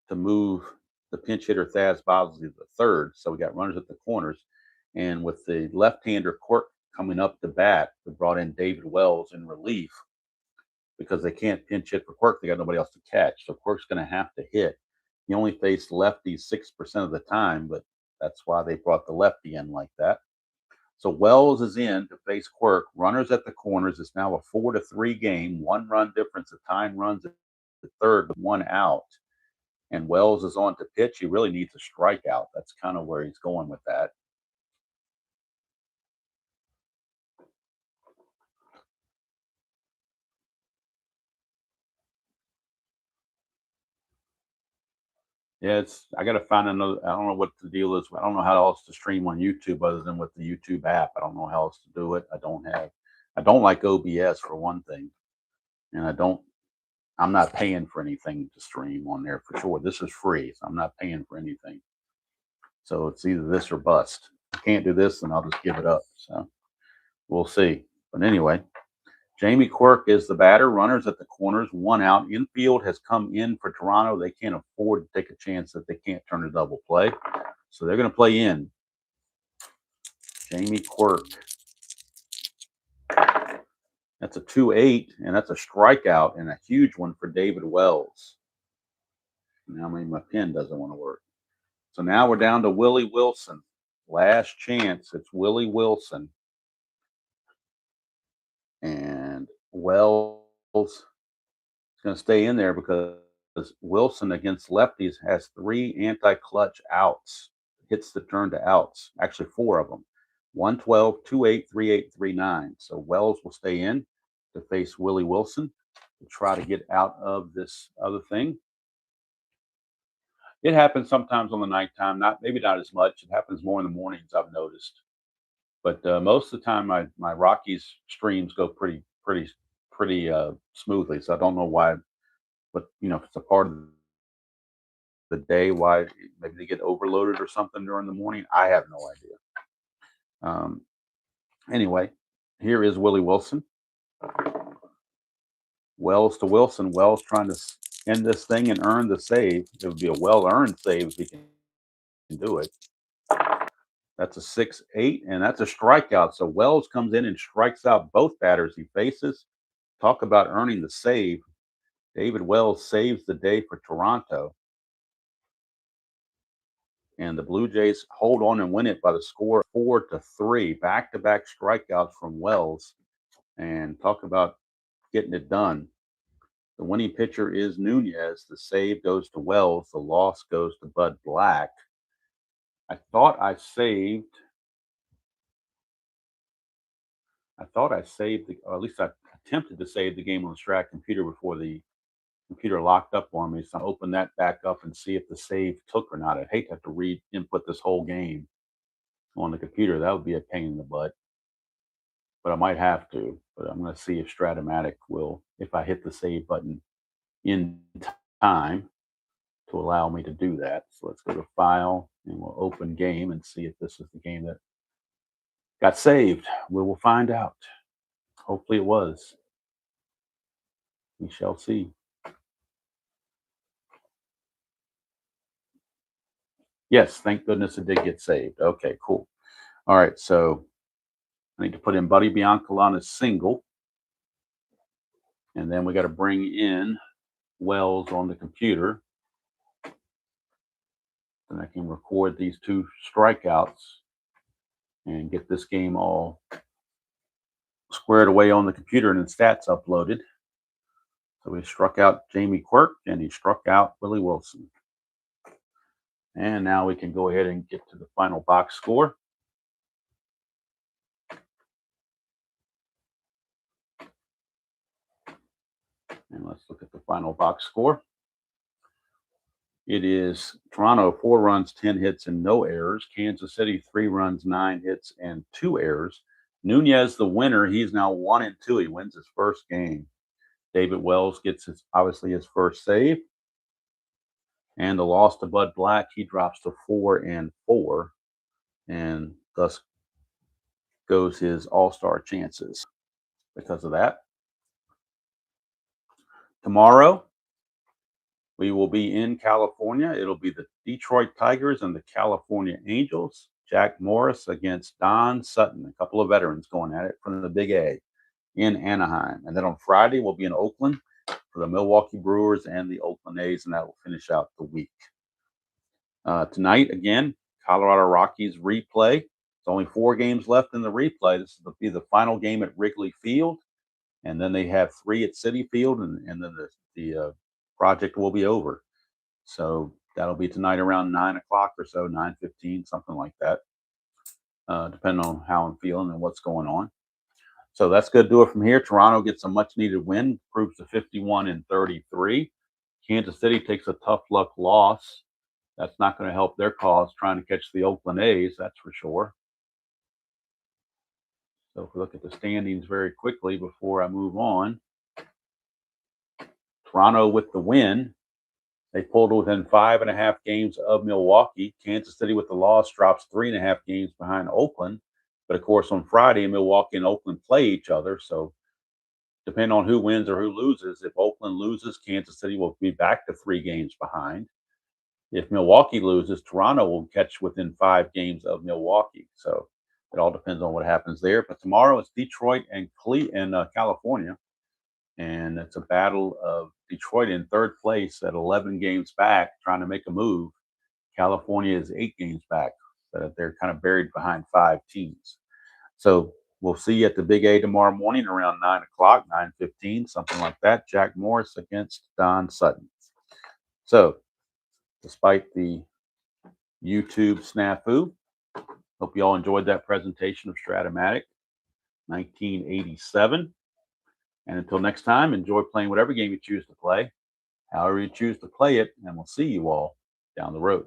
to move the pinch hitter Thaz Bosley to the third. So we got runners at the corners. And with the left-hander Quirk coming up to bat, we brought in David Wells in relief because they can't pinch hit for Quirk. They got nobody else to catch. So Quirk's going to have to hit. He only faced lefties 6% of the time, but that's why they brought the lefty in like that. So Wells is in to face Quirk. Runners at the corners. It's now a 4-3 game. 1-run difference. The tying runs at the third with 1 out. And Wells is on to pitch. He really needs a strikeout. That's kind of where he's going with that. Yeah, I got to find another. I don't know what the deal is. I don't know how else to stream on YouTube other than with the YouTube app. I don't know how else to do it. I don't like OBS for one thing, and I'm not paying for anything to stream on there for sure. This is free, so I'm not paying for anything. So it's either this or bust. I can't do this, and I'll just give it up. So we'll see. But anyway, Jamie Quirk is the batter. Runners at the corners, 1 out. Infield has come in for Toronto. They can't afford to take a chance that they can't turn a double play. So they're going to play in. Jamie Quirk. That's a 2-8, and that's a strikeout and a huge one for David Wells. Now maybe my pen doesn't want to work. So now we're down to Willie Wilson. Last chance. It's Willie Wilson. And Wells is going to stay in there because Wilson against lefties has 3 anti-clutch outs. Hits the turn to outs. Actually, 4 of them. 112, 28, 38, 39. So Wells will stay in to face Willie Wilson to try to get out of this other thing. It happens sometimes on the nighttime, maybe not as much. It happens more in the mornings, I've noticed. But most of the time, my Rockies streams go pretty smoothly. So I don't know why, but if it's a part of the day, why maybe they get overloaded or something during the morning. I have no idea. Anyway, here is Willie Wilson. Wells to Wilson. Wells trying to end this thing and earn the save. It would be a well-earned save if he can do it. That's a 6-8, and that's a strikeout. So Wells comes in and strikes out both batters he faces. Talk about earning the save. David Wells saves the day for Toronto. And the Blue Jays hold on and win it by the score 4-3. Back-to-back strikeouts from Wells. And talk about getting it done. The winning pitcher is Nunez. The save goes to Wells. The loss goes to Bud Black. I thought I saved, or at least I attempted to save the game on the Strat computer before the computer locked up on me. So I open that back up and see if the save took or not. I'd hate to have to input this whole game on the computer. That would be a pain in the butt, but I might have to. But I'm going to see if Strat-O-Matic will, if I hit the save button in time to allow me to do that. So let's go to File and we'll open Game and see if this is the game that got saved. We will find out. Hopefully it was. We shall see. Yes, thank goodness it did get saved. Okay, cool. All right, so I need to put in Buddy Biancalana's single. And then we got to bring in Wells on the computer. And I can record these two strikeouts and get this game all squared away on the computer and then stats uploaded. So we struck out Jamie Quirk and he struck out Willie Wilson. And now we can go ahead and get to the final box score. And let's look at the final box score. It is Toronto 4 runs, 10 hits, and no errors. Kansas City 3 runs, 9 hits, and 2 errors. Nunez, the winner, he's now 1-2. He wins his first game. David Wells gets obviously his first save. And the loss to Bud Black, he drops to 4-4, and thus goes his all-star chances because of that. Tomorrow, we will be in California. It'll be the Detroit Tigers and the California Angels. Jack Morris against Don Sutton, a couple of veterans going at it from the Big A in Anaheim. And then on Friday, we'll be in Oakland for the Milwaukee Brewers and the Oakland A's, and that will finish out the week. Tonight, again, Colorado Rockies replay. There's only 4 games left in the replay. This will be the final game at Wrigley Field, and then they have 3 at Citi Field, and then the project will be over. So that'll be tonight around 9 o'clock or so, 9:15, something like that, depending on how I'm feeling and what's going on. So that's going to do it from here. Toronto gets a much-needed win, improves to 51-33. Kansas City takes a tough luck loss. That's not going to help their cause trying to catch the Oakland A's, that's for sure. So if we look at the standings very quickly before I move on, Toronto with the win. They pulled within 5.5 games of Milwaukee. Kansas City with the loss drops 3.5 games behind Oakland. But of course, on Friday, Milwaukee and Oakland play each other. So depending on who wins or who loses, if Oakland loses, Kansas City will be back to 3 games behind. If Milwaukee loses, Toronto will catch within 5 games of Milwaukee. So it all depends on what happens there. But tomorrow it's Detroit and California. And it's a battle of Detroit in 3rd place at 11 games back, trying to make a move. California is 8 games back. So they're kind of buried behind 5 teams. So we'll see you at the Big A tomorrow morning around 9 o'clock, 9:15, something like that. Jack Morris against Don Sutton. So despite the YouTube snafu, hope you all enjoyed that presentation of Strat-O-Matic 1987. And until next time, enjoy playing whatever game you choose to play, however you choose to play it, and we'll see you all down the road.